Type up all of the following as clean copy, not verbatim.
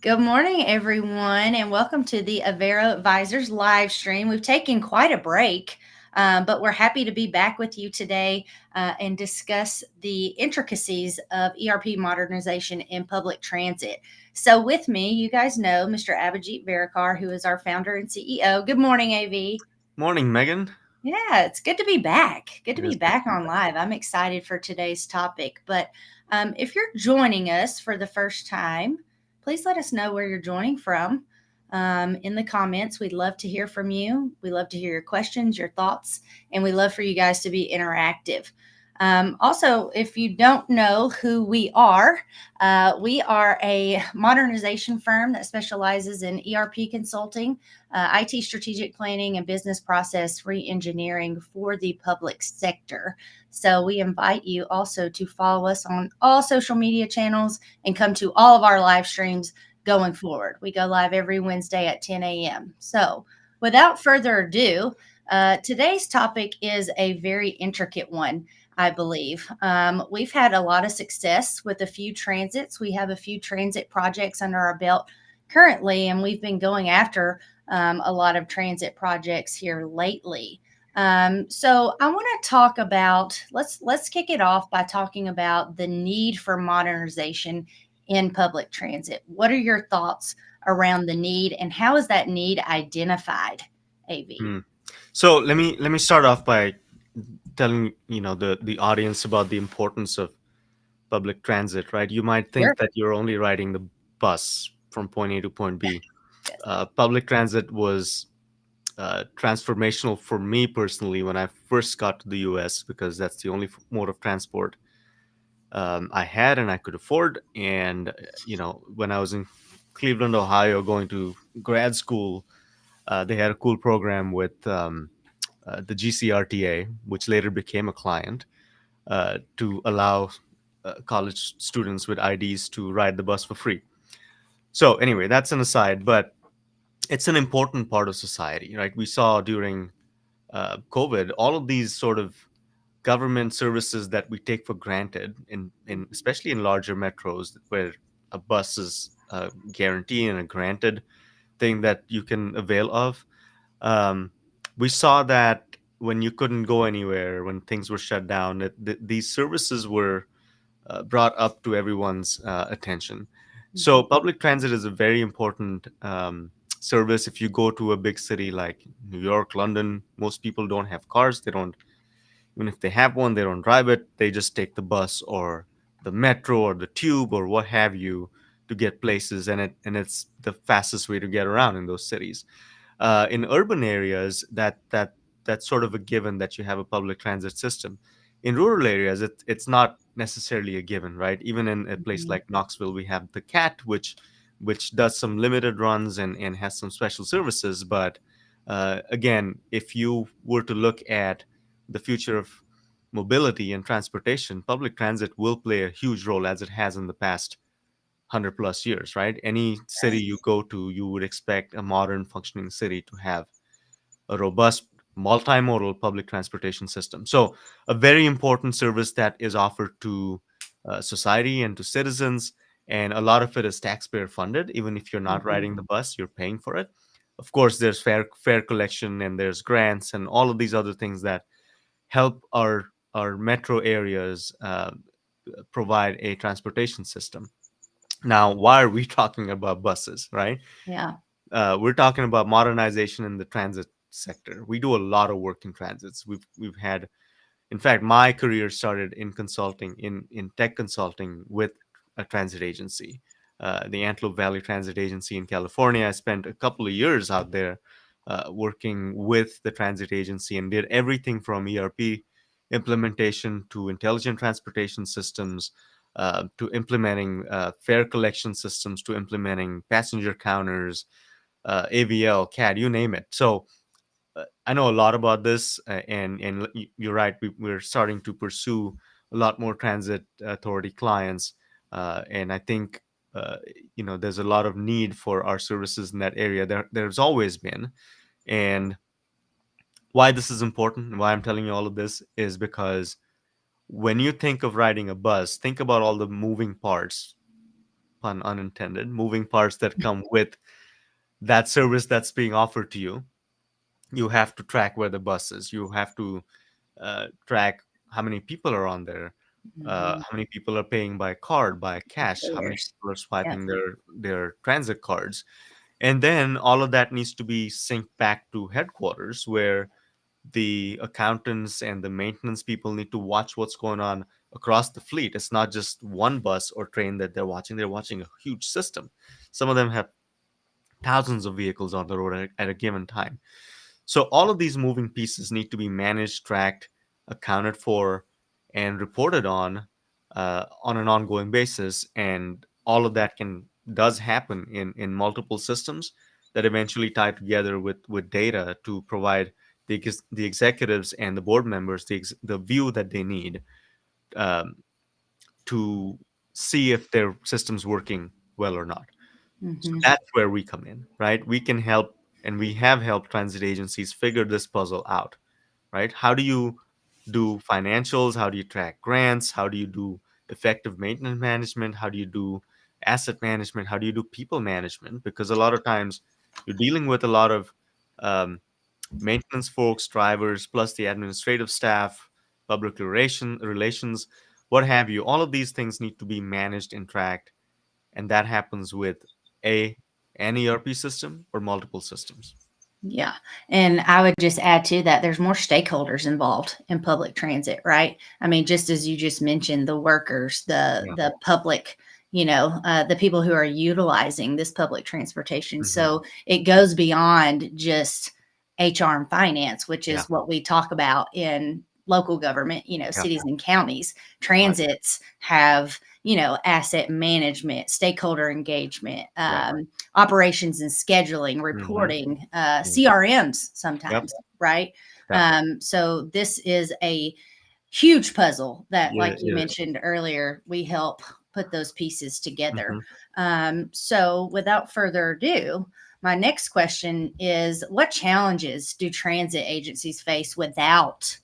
Good morning, everyone, and welcome to the Avero Advisors live stream. We've taken quite a break, but we're happy to be back with you today and discuss the intricacies of ERP modernization in public transit. So, with me, you guys know Mr. Abhijit Varakar, who is our founder and CEO. Good morning, AV. Morning, Megan. Yeah, it's good to be back. Good to It be is good back to be on back. live. I'm excited for today's topic. But if you're joining us for the first time, please let us know where you're joining from in the comments. We'd love to hear from you. We love to hear your questions, your thoughts, and we love for you guys to be interactive. Also, if you don't know who we are a modernization firm that specializes in ERP consulting, IT strategic planning, and business process re-engineering for the public sector. So we invite you also to follow us on all social media channels and come to all of our live streams going forward. We go live every Wednesday at 10 a.m. So without further ado, today's topic is a very intricate one. I believe. We've had a lot of success with a few transits. We have a few transit projects under our belt currently, and we've been going after a lot of transit projects here lately. So I want to talk about let's kick it off by talking about the need for modernization in public transit. What are your thoughts around the need, and how is that need identified? Av. Hmm. So let me start off by telling the audience about the importance of public transit. Right? You might Sure. think that you're only riding the bus from point A to point B. Yes. Public transit was transformational for me personally when I first got to the U.S. because that's the only mode of transport I had and I could afford. And when I was in Cleveland, Ohio, going to grad school, they had a cool program with the GCRTA, which later became a client, to allow college students with IDs to ride the bus for free. So, anyway, that's an aside, but it's an important part of society, right? We saw during COVID all of these sort of government services that we take for granted, especially in larger metros where a bus is a guarantee and a granted thing that you can avail of. um, we saw that when you couldn't go anywhere, when things were shut down, these services were brought up to everyone's attention. So public transit is a very important service. If you go to a big city like New York, London, most people don't have cars. They don't, even if they have one, they don't drive it. They just take the bus or the metro or the tube or what have you to get places, and it's the fastest way to get around in those cities. In urban areas, that's sort of a given that you have a public transit system. In rural areas, it's not necessarily a given, right? Even in a place Mhm. like Knoxville, we have the cat, which does some limited runs and has some special services. But again, if you were to look at the future of mobility and transportation, public transit will play a huge role as it has in the past 100 plus years, right? Any city Right. you go to, you would expect a modern functioning city to have a robust multimodal public transportation system. So, a very important service that is offered to society and to citizens. And a lot of it is taxpayer funded. Even if you're not Mhm. riding the bus, you're paying for it. Of course, there's fair collection and there's grants and all of these other things that help our metro areas provide a transportation system. Now, why are we talking about buses, right? Yeah. We're talking about modernization in the transit sector. We do a lot of work in transits. We've had, in fact, my career started in consulting, in tech consulting with a transit agency, the Antelope Valley Transit Agency in California. I spent a couple of years out there working with the transit agency and did everything from ERP implementation to intelligent transportation systems, to implementing fare collection systems, to implementing passenger counters, AVL, CAD, you name it. So I know a lot about this, and you're right. We're starting to pursue a lot more transit authority clients, and I think there's a lot of need for our services in that area. There's always been, and why this is important, and why I'm telling you all of this is because when you think of riding a bus, think about all the moving parts pun unintended, moving parts that come with that service that's being offered to you. You have to track where the bus is. You have to track how many people are on there, Mm-hmm. how many people are paying by card, by cash, how many Fares. people are Yep. swiping their transit cards, and then all of that needs to be synced back to headquarters, where the accountants and the maintenance people need to watch what's going on across the fleet. It's not just one bus or train that they're watching. They're watching a huge system. Some of them have thousands of vehicles on the road at a given time. So all of these moving pieces need to be managed, tracked, accounted for, and reported on an ongoing basis. And all of that can does happen in multiple systems that eventually tie together with data to provide the executives and the board members the view that they need um, to see if their system's working well or not. So Mm-hmm. that's where we come in, right? We can help, and we have helped transit agencies figure this puzzle out, right? How do you do financials? How do you track grants? How do you do effective maintenance management? How do you do asset management? How do you do people management? Because a lot of times you're dealing with a lot of um, maintenance folks, drivers, plus the administrative staff, relations, what have you. All of these things need to be managed and tracked, and that happens with a an ERP system or multiple systems. Yeah. And I would just add to that there's more stakeholders involved in public transit, right? I mean, just as you just mentioned, the workers, Yeah. the public, the people who are utilizing this public transportation. Hmm. So it goes beyond just HR and finance, which Yeah. is what we talk about in local government, Yeah. cities and counties. Right. Transits have, asset management, stakeholder engagement, Right. operations and scheduling, Hmm. reporting, Yeah. CRMs Yep. sometimes, right? Yep. So this is a huge puzzle that, Yeah. like you It is. mentioned earlier, we help put those pieces together. Hmm. So without further ado, my next question is what challenges do transit agencies face without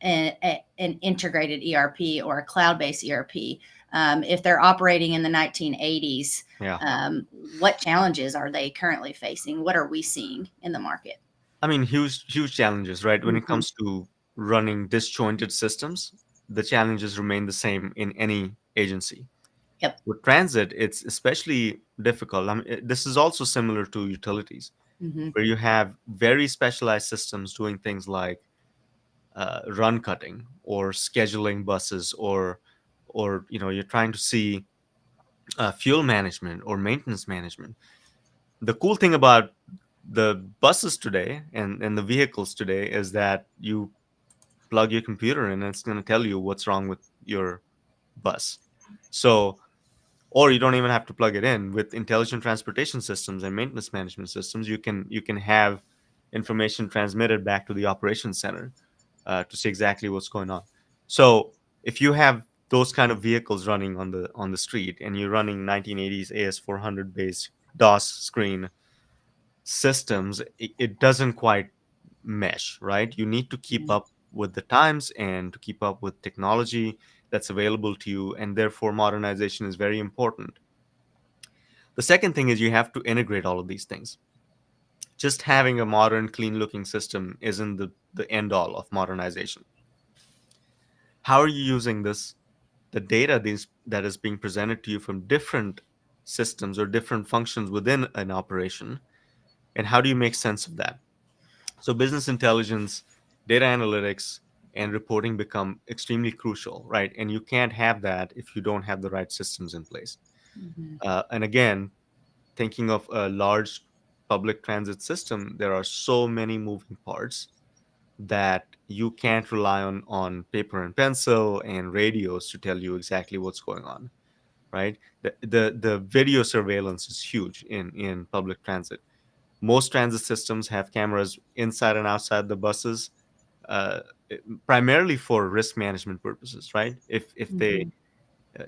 an integrated ERP or a cloud based ERP? If they're operating in the 1980s, Yeah. what challenges are they currently facing? What are we seeing in the market? I mean, huge challenges, right? When it Mhm. comes to running disjointed systems, the challenges remain the same in any agency. Yep. With transit, it's especially difficult. I mean, this is also similar to utilities, Hmm. where you have very specialized systems doing things like run cutting or scheduling buses, or you're trying to see fuel management or maintenance management. The cool thing about the buses today and the vehicles today is that you plug your computer in and it's going to tell you what's wrong with your bus. So, or you don't even have to plug it in. With intelligent transportation systems and maintenance management systems, you can have information transmitted back to the operations center to see exactly what's going on. So if you have those kind of vehicles running on the street and you're running 1980s AS400 based DOS screen systems, it doesn't quite mesh, right? You need to keep up with the times and to keep up with technology that's available to you, and therefore modernization is very important. The second thing is you have to integrate all of these things. Just having a modern, clean looking system isn't the end all of modernization. How are you using the data that is being presented to you from different systems or different functions within an operation, and how do you make sense of that? So business intelligence, data analytics, and reporting become extremely crucial, right? And you can't have that if you don't have the right systems in place. Hmm. And again, thinking of a large public transit system, there are so many moving parts that you can't rely on paper and pencil and radios to tell you exactly what's going on, right? The video surveillance is huge in public transit. Most transit systems have cameras inside and outside the buses, uh, primarily for risk management purposes, right? Hmm.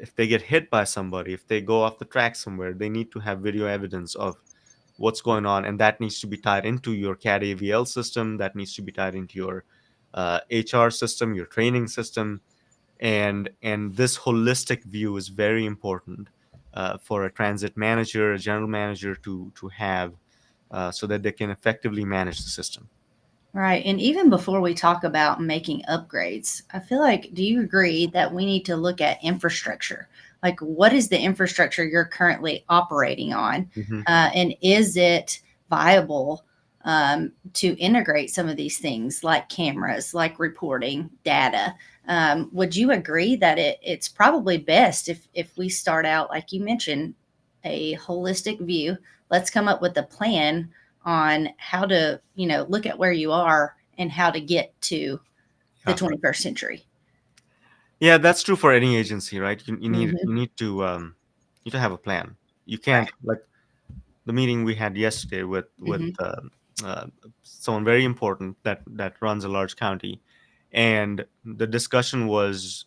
If they get hit by somebody, if they go off the track somewhere, they need to have video evidence of what's going on, and that needs to be tied into your CAD AVL system. That needs to be tied into your HR system, your training system, and this holistic view is very important for a transit manager, a general manager to have, so that they can effectively manage the system. Right. And even before we talk about making upgrades, I feel like, do you agree that we need to look at infrastructure? Like, what is the infrastructure you're currently operating on? Hmm. And is it viable to integrate some of these things like cameras, like reporting data? Would you agree that it's probably best if we start out, like you mentioned, a holistic view? Let's come up with a plan on how to, look at where you are and how to get to the Yeah. 21st century. Yeah, that's true for any agency, right? You need Hmm. you need to have a plan. You can't, Right. like the meeting we had yesterday with Hmm. uh, someone very important that runs a large county, and the discussion was,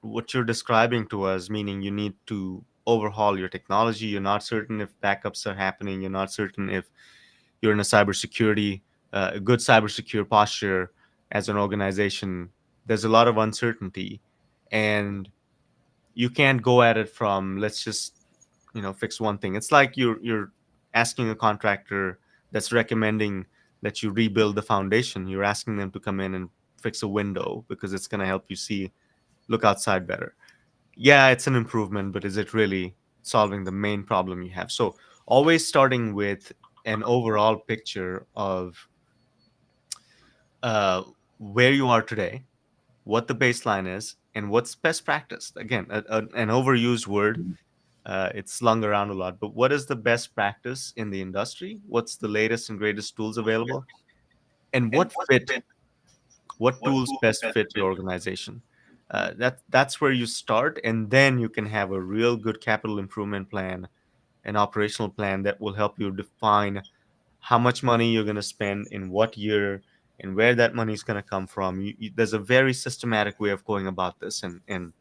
what you're describing to us, meaning you need to overhaul your technology. You're not certain if backups are happening. You're not certain if you're in a cybersecurity, a good cybersecure posture as an organization. There's a lot of uncertainty, and you can't go at it from, let's just, fix one thing. It's like you're asking a contractor that's recommending that you rebuild the foundation. You're asking them to come in and fix a window because it's going to help you see, look outside better. Yeah, it's an improvement, but is it really solving the main problem you have? So always starting with an overall picture of uh, where you are today, what the baseline is, and what's best practice. Again, an overused word. It's slung around a lot, but what is the best practice in the industry? What's the latest and greatest tools available? And what tools best fit your organization? That's where you start, and then you can have a real good capital improvement plan, an operational plan that will help you define how much money you're going to spend in what year and where that money is going to come from. There's a very systematic way of going about this, and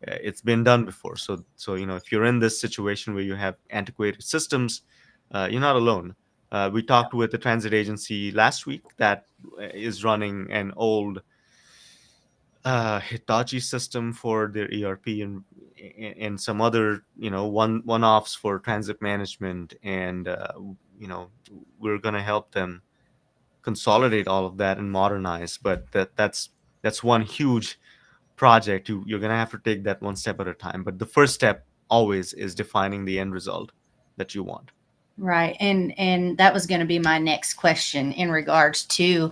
it's been done before. So if you're in this situation where you have antiquated systems, you're not alone. We talked with the transit agency last week that is running an old Hitachi system for their ERP, and some other, one-offs for transit management, and we're going to help them consolidate all of that and modernize. But that's one huge project. You're going to have to take that one step at a time, but the first step always is defining the end result that you want. Right. And that was going to be my next question in regards to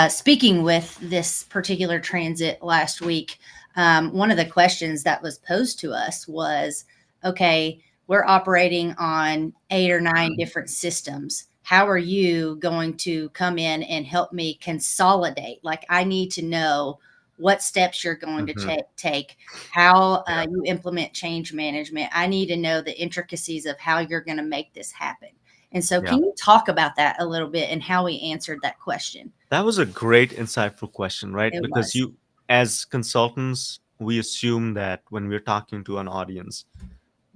speaking with this particular transit last week. One of the questions that was posed to us was, okay, we're operating on 8 or 9 different systems. How are you going to come in and help me consolidate? Like, I need to know what steps you're going to Hmm. take, how Yeah. you implement change management. I need to know the intricacies of how you're going to make this happen. And so, Yeah. can you talk about that a little bit and how we answered that question? That was a great, insightful question, right? It Because was. as consultants, we assume that when we're talking to an audience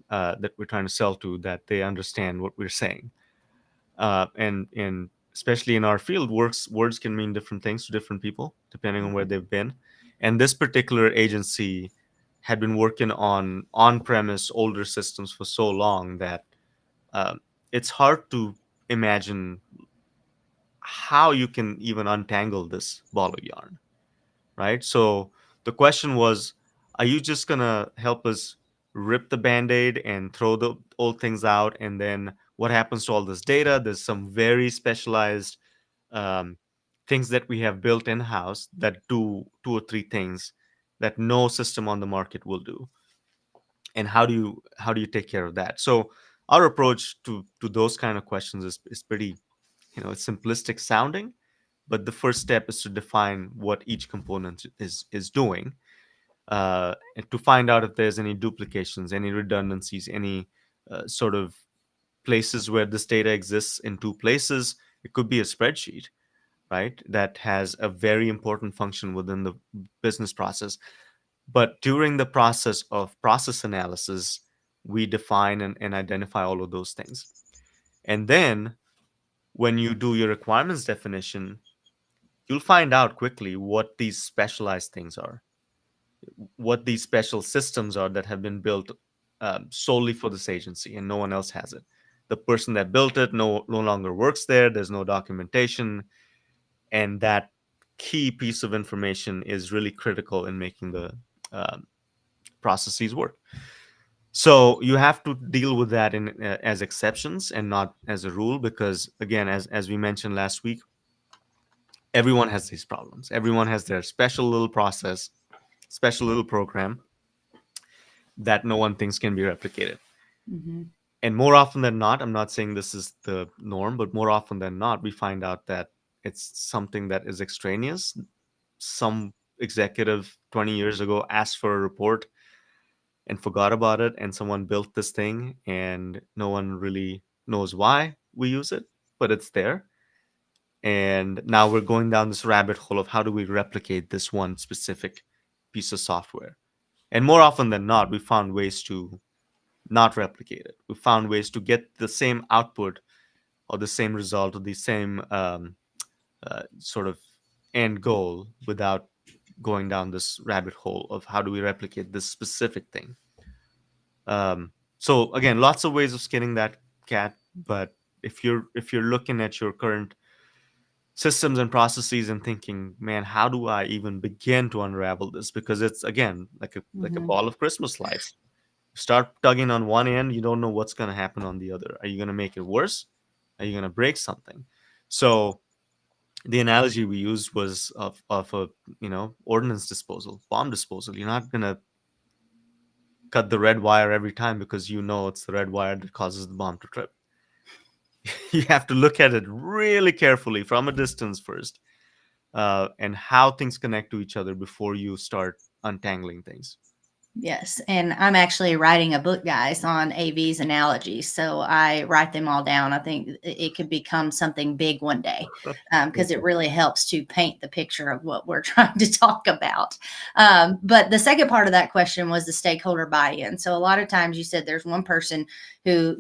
that we're trying to sell to, that they understand what we're saying. And especially in our field, words can mean different things to different people depending on where they've been. And this particular agency had been working on-premise older systems for so long that um, it's hard to imagine how you can even untangle this ball of yarn, right? So the question was, are you just gonna help us rip the band-aid and throw the old things out, and then what happens to all this data? There's some very specialized um, things that we have built in-house that do 2 or 3 things that no system on the market will do. And how do you take care of that? So our approach to those kind of questions is pretty, it's simplistic sounding, but the first step is to define what each component is doing, and to find out if there's any duplications, any redundancies, any sort of places where this data exists in 2 places. It could be a spreadsheet, right, that has a very important function within the business process. But during the process of process analysis, we define and identify all of those things. And then when you do your requirements definition, you'll find out quickly what these specialized things are, what these special systems are that have been built solely for this agency, and no one else has it. The person that built it no longer works there. There's no documentation, and that key piece of information is really critical in making the um, processes work. So you have to deal with that in as exceptions and not as a rule, because again, as we mentioned last week, everyone has these problems. Everyone has their special little process, special little program that no one thinks can be replicated. Hmm. And more often than not, I'm not saying this is the norm, but more often than not, we find out that it's something that is extraneous. Some executive 20 years ago asked for a report and forgot about it, and someone built this thing, and no one really knows why we use it, but it's there. And now we're going down this rabbit hole of how do we replicate this one specific piece of software. And more often than not, we found ways to not replicate it. We found ways to get the same output or the same result or the same sort of end goal without going down this rabbit hole of how do we replicate this specific thing. So again, lots of ways of skinning that cat, but if you're looking at your current systems and processes and thinking, man, how do I even begin to unravel this? Because it's again like a Hmm. ball of Christmas lights. Start tugging on one end, you don't know what's going to happen on the other. Are you going to make it worse? Are you going to break something? So the analogy we used was of a ordnance disposal, bomb disposal. You're not going to cut the red wire every time because you know it's the red wire that causes the bomb to trip. You have to look at it really carefully from a distance first, and how things connect to each other before you start untangling things. Yes, and I'm actually writing a book, guys, on AV's analogies. So I write them all down. I think it could become something big one day, because it Okay. really helps to paint the picture of what we're trying to talk about. But the second part of that question was the stakeholder buy-in. So a lot of times you said there's one person who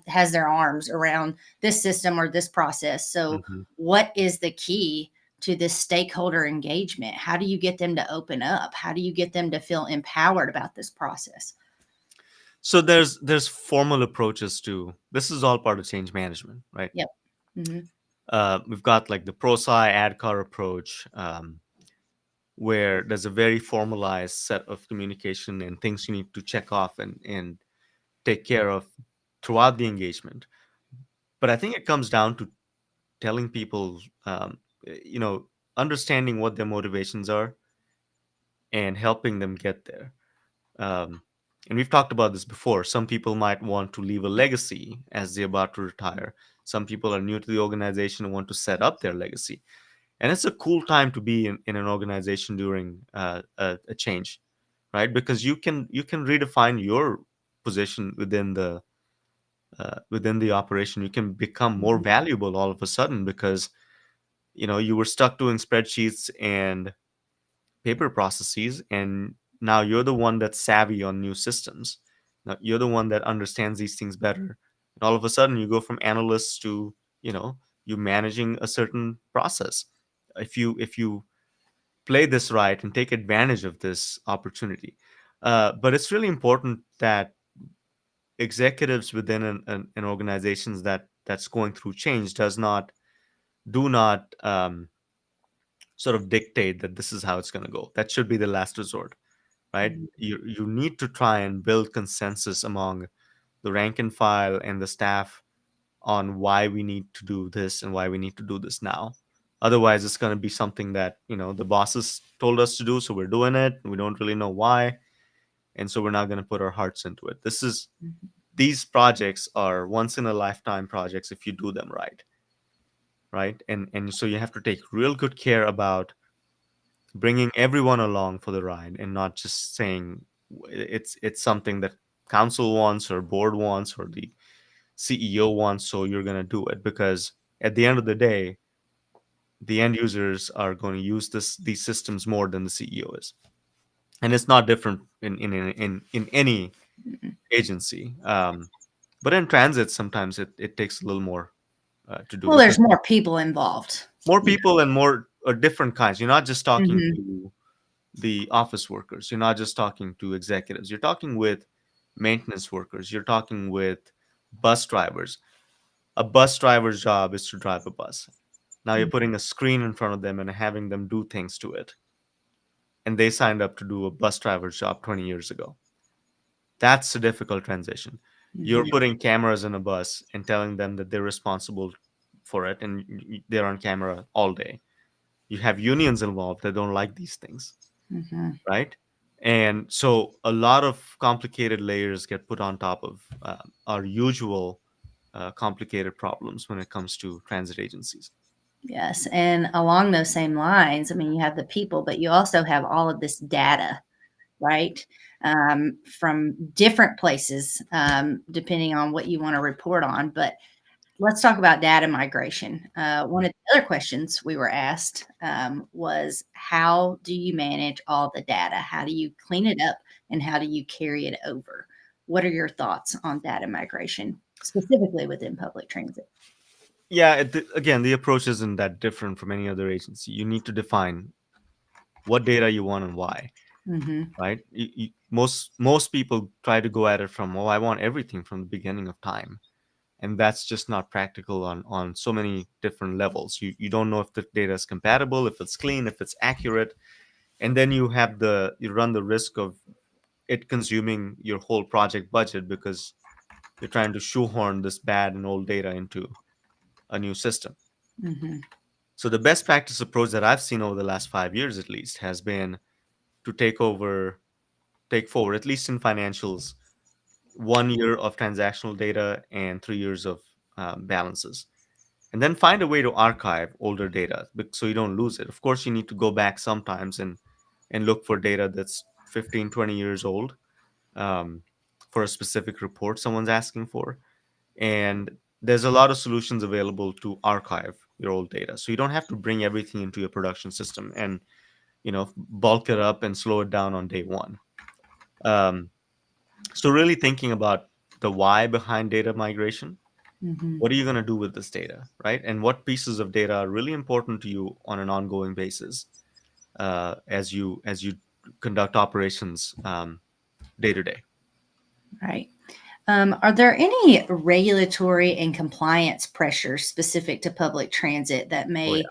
has their arms around this system or this process. So Mhm. what is the key to this stakeholder engagement? How do you get them to open up? How do you get them to feel empowered about this process? So there's formal approaches to this. Is all part of change management, right? Yep. Hmm. We've got like the ProSci ADCAR approach, where there's a very formalized set of communication and things you need to check off and take care of throughout the engagement. But I think it comes down to telling people, you know, understanding what their motivations are and helping them get there. Um, and we've talked about this before. Some people might want to leave a legacy as they're about to retire. Some people are new to the organization and want to set up their legacy. And it's a cool time to be in an organization during a change, right? Because you can redefine your position within the operation. You can become more Hmm. valuable all of a sudden because you were stuck doing spreadsheets and paper processes, and now you're the one that's savvy on new systems. Now you're the one that understands these things better, and all of a sudden you go from analysts to you managing a certain process. If you play this right and take advantage of this opportunity. But it's really important that executives within an organization that's going through change do not sort of dictate that this is how it's going to go. That should be the last resort, right? You need to try and build consensus among the rank and file and the staff on why we need to do this and why we need to do this now. Otherwise, it's going to be something that the bosses told us to do, so we're doing it. We don't really know why, and so we're not going to put our hearts into it. These projects are once in a lifetime projects if you do them right, right? And so you have to take real good care about bringing everyone along for the ride and not just saying it's something that council wants or board wants or the CEO wants, so you're going to do it. Because at the end of the day, the end users are going to use these systems more than the CEO is, and it's not different in any agency. But in transit, sometimes it takes a little more to do, Well, because there's more people involved. more You people and more different kinds. You're not just know. talking Hmm. to the office workers. You're not just talking to executives. You're talking with maintenance workers. You're talking with bus drivers. A bus driver's job is to drive a bus. Now you're putting a screen in front of them and having them do things to it. And they signed up to do a bus driver's job 20 years ago. That's a difficult transition. You're Mm-hmm. putting cameras in a bus and telling them that they're responsible for it, and they're on camera all day. You have unions involved that don't like these things, Mm-hmm. right? And so a lot of complicated layers get put on top of our usual complicated problems when it comes to transit agencies. Yes. And along those same lines, I mean, you have the people, but you also have all of this data, right? From different places, depending on what you want to report on. But let's talk about data migration. One of the other questions we were asked was, how do you manage all the data? How do you clean it up and how do you carry it over? What are your thoughts on data migration, specifically within public transit? Yeah, again, the approach isn't that different from any other agency. You need to define what data you want and why, Mm-hmm. right? Most people try to go at it from, oh, I want everything from the beginning of time, and that's just not practical on so many different levels. You don't know if the data is compatible, if it's clean, if it's accurate, and then you run the risk of it consuming your whole project budget because you're trying to shoehorn this bad and old data into a new system. Mm-hmm. So the best practice approach that I've seen over the last 5 years at least has been to take forward, at least in financials, 1 year of transactional data and 3 years of balances. And then find a way to archive older data so you don't lose it. Of course, you need to go back sometimes and look for data that's 15, 20 years old um, for a specific report someone's asking for. And there's a lot of solutions available to archive your old data. So you don't have to bring everything into your production system and bulk it up and slow it down on day one. Um, so really thinking about the why behind data migration. Mm-hmm. What are you going to do with this data, right? And what pieces of data are really important to you on an ongoing basis as you conduct operations day to day. Right. Are there any regulatory and compliance pressures specific to public transit that Oh may,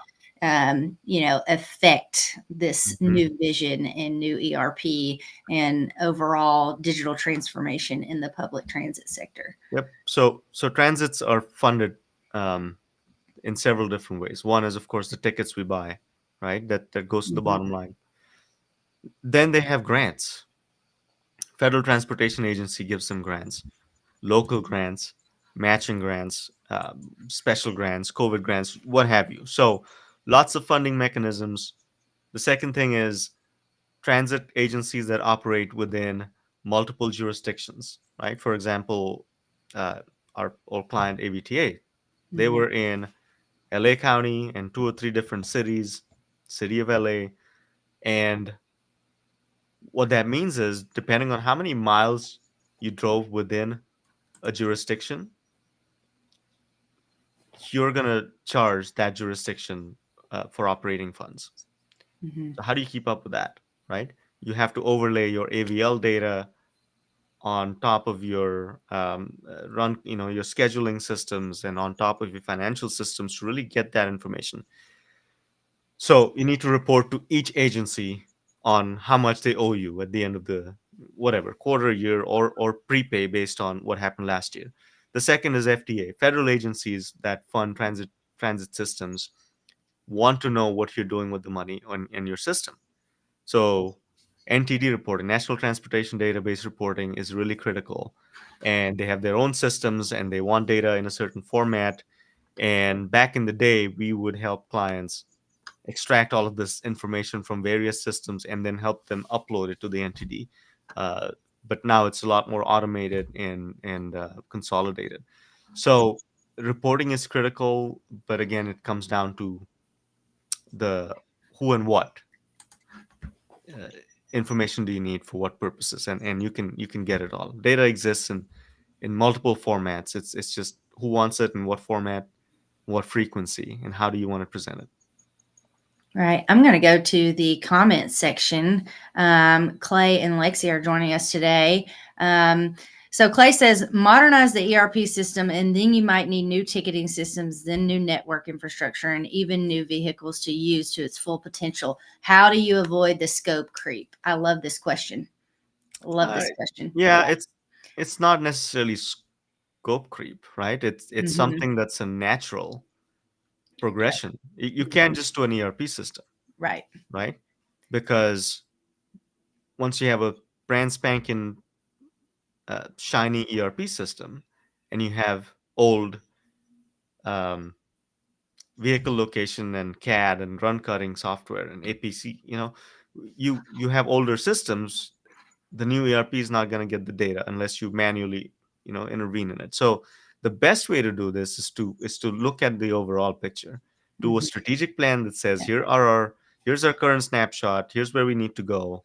affect this yeah. new vision and new ERP and overall digital transformation in the public transit sector? Yep. So transits are funded um, in several different ways. One is, of course, the tickets we buy, right? That goes to the Mhm. bottom line. Then they have grants. Federal Transportation Agency gives them grants, local grants, matching grants, special grants, COVID grants, what have you. So lots of funding mechanisms. The second thing is transit agencies that operate within multiple jurisdictions, right? For example, uh, our old client AVTA, they Mhm. were in LA County and two or three different cities, city of LA. And what that means is, depending on how many miles you drove within a jurisdiction, you're going to charge that jurisdiction for operating funds. Mhm. So, how do you keep up with that, right? You have to overlay your AVL data on top of your your scheduling systems and on top of your financial systems to really get that information. So you need to report to each agency on how much they owe you at the end of the whatever quarter, year, or prepay based on what happened last year. The second is FDA. Federal agencies that fund transit systems want to know what you're doing with the money in your system. So NTD reporting, National Transportation Database reporting, is really critical. And they have their own systems and they want data in a certain format. And back in the day, we would help clients extract all of this information from various systems and then help them upload it to the NTD. Uh, but now it's a lot more automated and consolidated. So reporting is critical, but again, it comes down to the who and what uh, information do you need for what purposes, and you can get it all. Data exists in multiple formats. It's just who wants it and what format, what frequency, and how do you want to present it. Right. I'm going to go to the comments section. Clay and Lexi are joining us today. Um, So Clay says modernize the ERP system, and then you might need new ticketing systems, then new network infrastructure, and even new vehicles to use to its full potential. How do you avoid the scope creep? I love this question. Love Uh, this question. yeah, Yeah. it's not necessarily scope creep, right? It's Mm-hmm. something that's a natural Okay. progression. You Mm-hmm. can't just do an ERP system, Right. right? Because once you have a brand spanking shiny ERP system, and you have old um, vehicle location and CAD and run cutting software and APC, you have older systems. The new ERP is not going to get the data unless you manually, intervene in it. So the best way to do this is to look at the overall picture, do a Mm-hmm. strategic plan that says Yeah. here's our current snapshot, here's where we need to go,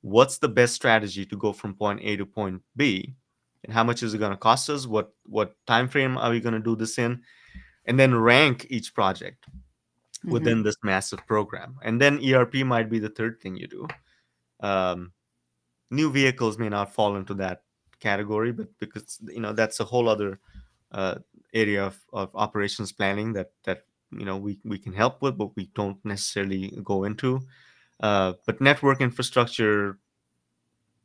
what's the best strategy to go from point A to point B, and how much is it going to cost us, what time frame are we going to do this in, and then rank each project Mm-hmm. within this massive program. And then ERP might be the third thing you do. um, New vehicles may not fall into that category, but because that's a whole other uh, area of operations planning that we can help with, but we don't necessarily go into. But network infrastructure,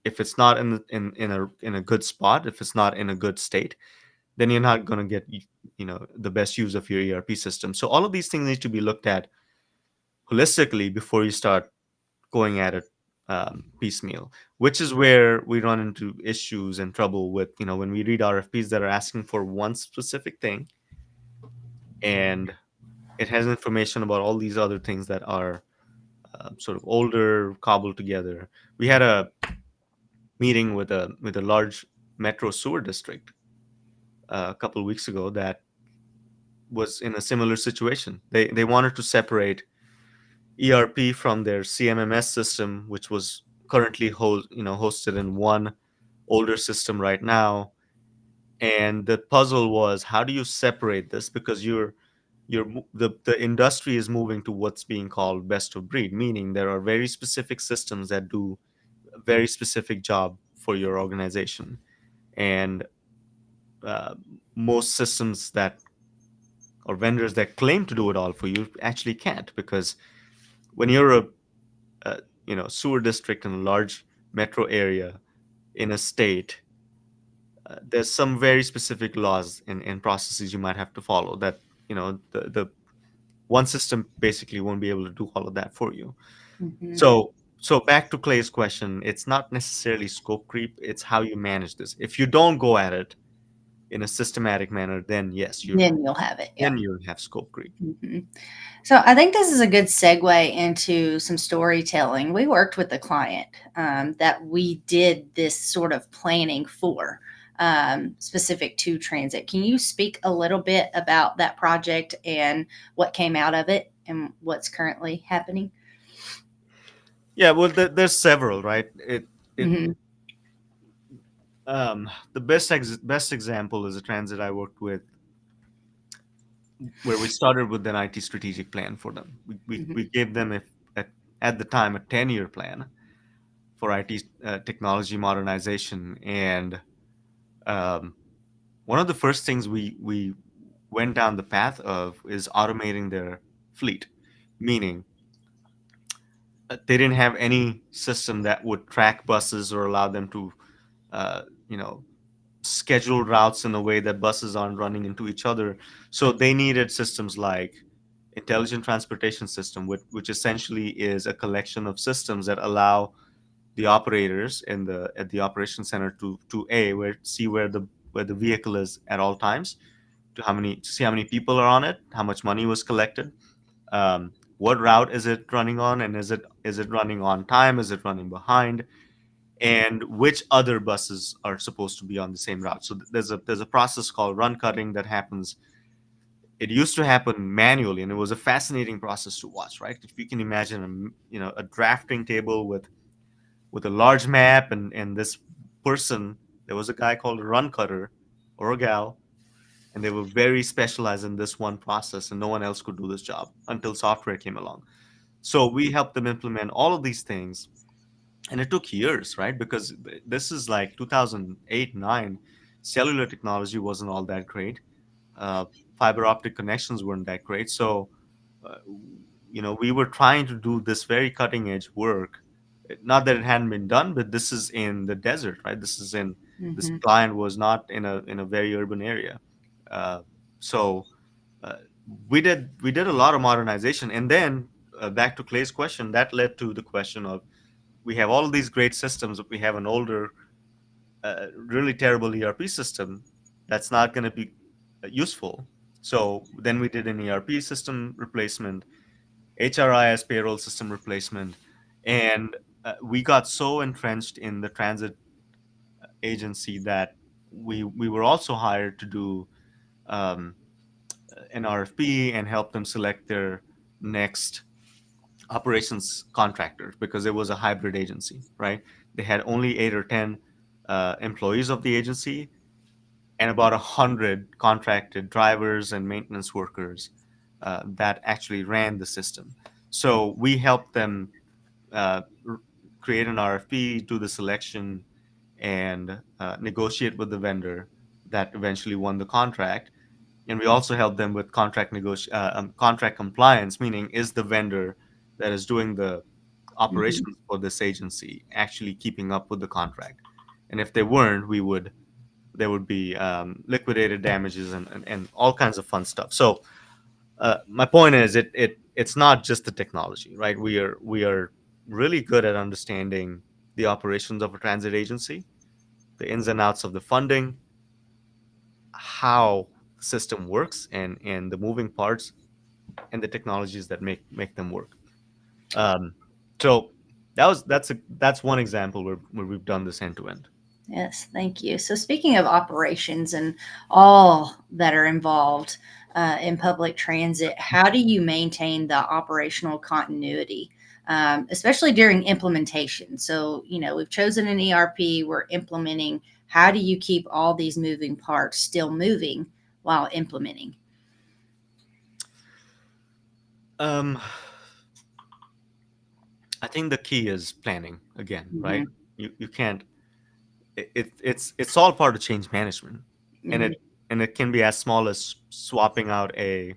if it's not in a good spot, if it's not in a good state, then you're not going to get the best use of your ERP system. So all of these things need to be looked at holistically before you start going at it piecemeal, which is where we run into issues and trouble with, when we read RFPs that are asking for one specific thing and it has information about all these other things that are sort of older, cobbled together. We had a meeting with a large metro sewer district a couple of weeks ago that was in a similar situation. They wanted to separate ERP from their CMMS system, which was currently hosted in one older system right now. And the puzzle was, how do you separate this? Because the industry is moving to what's being called best of breed, meaning there are very specific systems that do a very specific job for your organization, and uh, most systems that or vendors that claim to do it all for you actually can't, because when you're a sewer district in a large metro area in a state, there's some very specific laws and processes you might have to follow that the one system basically won't be able to do all of that for you. Mm-hmm. So back to Clay's question, it's not necessarily scope creep, it's how you manage this. If you don't go at it in a systematic manner, then yes, Then you'll have it. Yeah. you have scope creep. Mm-hmm. So I think this is a good segue into some storytelling. We worked with a client that we did this sort of planning for, specific to transit. Can you speak a little bit about that project and what came out of it and what's currently happening? Yeah, well, there's several, right? It Mm-hmm. The best example is a transit I worked with, where we started with an IT strategic plan for them. We Mm-hmm. gave them at the time a 10-year plan for IT technology modernization, and um, one of the first things we went down the path of is automating their fleet, meaning they didn't have any system that would track buses or allow them to uh, you know schedule routes in a way that buses aren't running into each other. So they needed systems like intelligent transportation system, which essentially is a collection of systems that allow the operators at the operation center to where see where the vehicle is at all times, to see how many people are on it, how much money was collected, what route is it running on, and is it running on time, is it running behind, and which other buses are supposed to be on the same route. So there's a process called run cutting that happens. It used to happen manually, and it was a fascinating process to watch. Right, if you can imagine a drafting table with a large map, and this person, there was a guy called a run cutter or a gal, and they were very specialized in this one process, and no one else could do this job until software came along. So we helped them implement all of these things And it took years, right? Because this is like 2008, 9. Cellular technology wasn't all that great. Uh, Fiber optic connections weren't that great. So, uh, we were trying to do this very cutting edge work. Not that it hadn't been done, but this is in the desert, right? This Hmm. client was not in a very urban area. Uh, so uh, we did a lot of modernization, and then back to Clay's question, that led to the question of, we have all of these great systems, but we have an older, really terrible ERP system that's not going to be useful. So then we did an ERP system replacement, HRIS payroll system replacement, and we got so entrenched in the transit agency that we were also hired to do um, an RFP and help them select their next operations contractor, because it was a hybrid agency, right? They had only 8 or 10 employees of the agency, and about 100 contracted drivers and maintenance workers that actually ran the system. So we helped them r- create an RFP, do the selection, and negotiate with the vendor that eventually won the contract. And we also help them with contract compliance, meaning, is the vendor that is doing the Hmm. operations for this agency actually keeping up with the contract? And if they weren't, there would be liquidated damages and all kinds of fun stuff. So my point is, it's not just the technology, right? We are really good at understanding the operations of a transit agency, the ins and outs of the funding, how the system works, and the moving parts and the technologies that make them work. Um, so that's one example where we've done this end to end. Yes, thank you. So, speaking of operations and all that are involved in public transit, how do you maintain the operational continuity, especially during implementation? So, we've chosen an ERP, we're implementing. How do you keep all these moving parts still moving while implementing? Um, I think the key is planning again, right? Hmm. You can't. It's all part of change management, and Hmm. it can be as small as swapping out a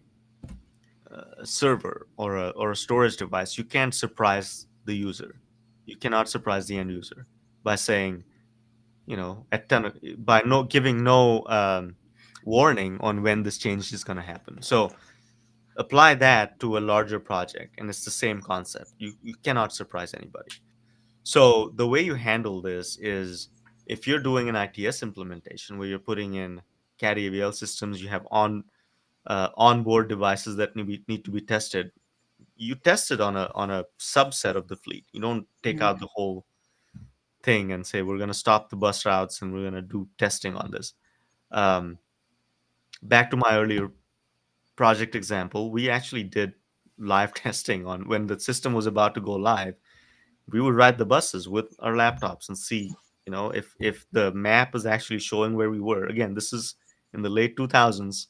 server or a storage device. You can't surprise the user. You cannot surprise the end user by saying, at 10 by no giving no warning on when this change is going to happen. So apply that to a larger project, and it's the same concept. You cannot surprise anybody. So the way you handle this is, if you're doing an ITS implementation where you're putting in CAD AVL systems, you have onboard devices that need to be tested. You test it on a subset of the fleet. You don't take out the whole thing and say, we're going to stop the bus routes and we're going to do testing on this. Um, Back to my earlier project example, we actually did live testing on when the system was about to go live. We would ride the buses with our laptops and see, if the map is actually showing where we were. Again, this is in the late 2000s,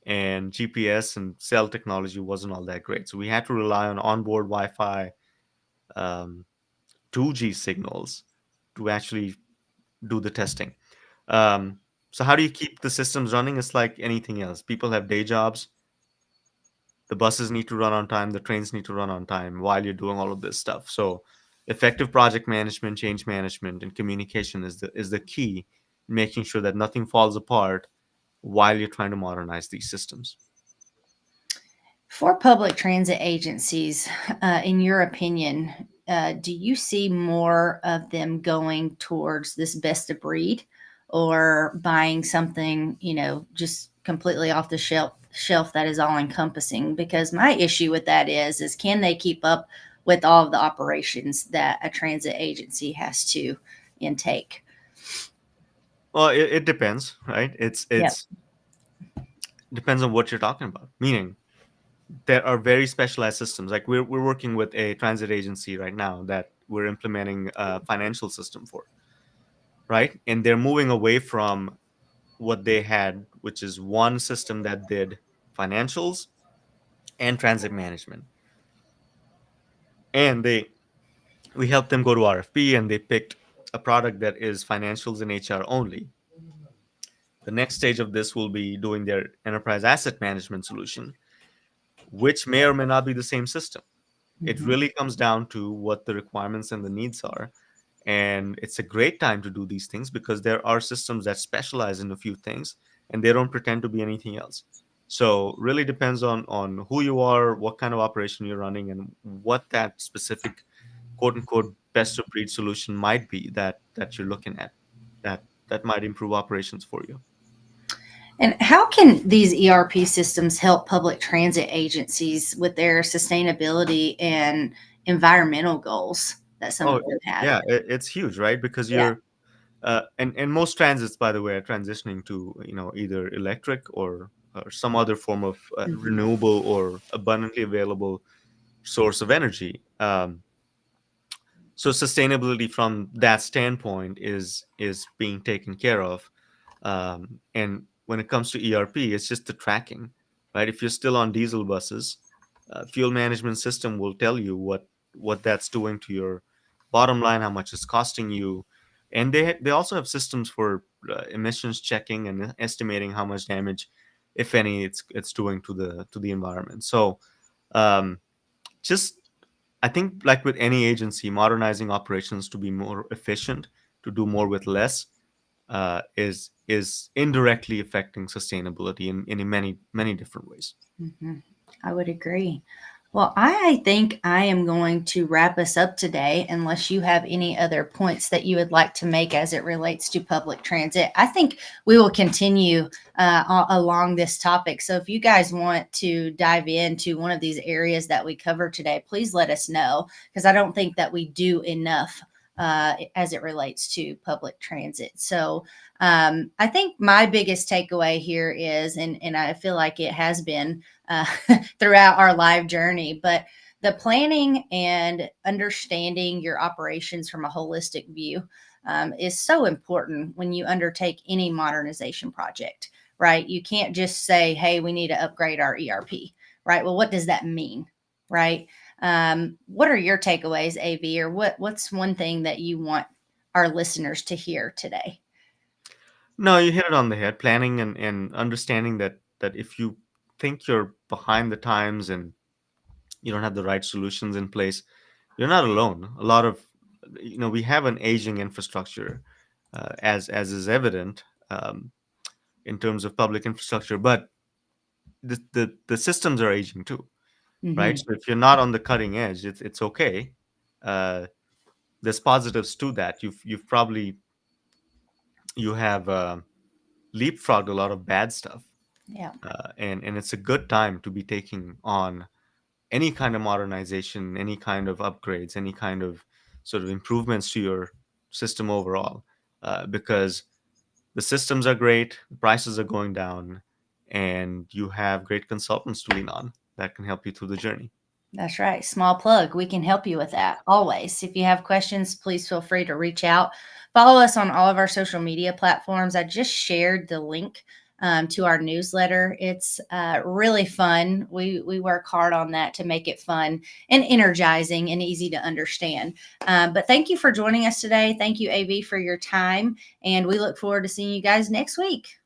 and GPS and cell technology wasn't all that great. So we had to rely on onboard Wi-Fi, um, 2G signals to actually do the testing. Um, so how do you keep the systems running? It's like anything else. People have day jobs. The buses need to run on time. The trains need to run on time while you're doing all of this stuff. So effective project management, change management, and communication is the key, making sure that nothing falls apart while you're trying to modernize these systems. For public transit agencies, in your opinion, do you see more of them going towards this best of breed or buying something, just completely off the shelf that is all encompassing? Because my issue with that is can they keep up with all of the operations that a transit agency has to intake? Well, it depends, right? Yep. It's depends on what you're talking about. Meaning, there are very specialized systems. Like we're working with a transit agency right now that we're implementing a financial system for, right? And they're moving away from what they had, which is one system that did financials and transit management. And We helped them go to RFP, and they picked a product that is financials and HR only. The next stage of this will be doing their enterprise asset management solution, which may or may not be the same system. It Mhm. really comes down to what the requirements and the needs are. And it's a great time to do these things because there are systems that specialize in a few things and they don't pretend to be anything else. So really depends on who you are, what kind of operation you're running, and what that specific quote unquote best of breed solution might be that you're looking at that might improve operations for you. And how can these ERP systems help public transit agencies with their sustainability and environmental goals that some Oh, of them have? yeah, it's huge, right? Because Yeah. you're and most transits, by the way, are transitioning to either electric or some other form of Mhm. renewable or abundantly available source of energy. So sustainability from that standpoint is being taken care of. And when it comes to ERP, it's just the tracking, right? If you're still on diesel buses, fuel management system will tell you what that's doing to your bottom line, how much it's costing you, and they also have systems for emissions checking and estimating how much damage, if any, it's doing to the environment. So um, just I think, like with any agency, modernizing operations to be more efficient, to do more with less, is indirectly affecting sustainability in many different ways. Mhm. I would agree. Well, I think I am going to wrap us up today, unless you have any other points that you would like to make as it relates to public transit. I think we will continue along this topic. So, if you guys want to dive into one of these areas that we covered today, please let us know because I don't think that we do enough as it relates to public transit. So, I think my biggest takeaway here is, and I feel like it has been uh, throughout our live journey, but the planning and understanding your operations from a holistic view is so important when you undertake any modernization project, right? You can't just say, hey, we need to upgrade our ERP, right? Well, what does that mean, right? What are your takeaways, AV, or what's one thing that you want our listeners to hear today? No, you hit it on the head. Planning and understanding that if you think you're behind the times and you don't have the right solutions in place, you're not alone. A lot of we have an aging infrastructure, as is evident in terms of public infrastructure, but the systems are aging too, right? Mm-hmm. So if you're not on the cutting edge, it's okay. Uh, there's positives to that. You've probably you have leapfrogged a lot of bad stuff, Yeah, and it's a good time to be taking on any kind of modernization, any kind of upgrades, any kind of sort of improvements to your system overall, because the systems are great, the prices are going down, and you have great consultants to lean on that can help you through the journey. that's right. Small plug. We can help you with that always. If you have questions, please feel free to reach out. Follow us on all of our social media platforms. I just shared the link to our newsletter. It's really fun. We work hard on that to make it fun and energizing and easy to understand. But thank you for joining us today. Thank you, AV, for your time. And we look forward to seeing you guys next week.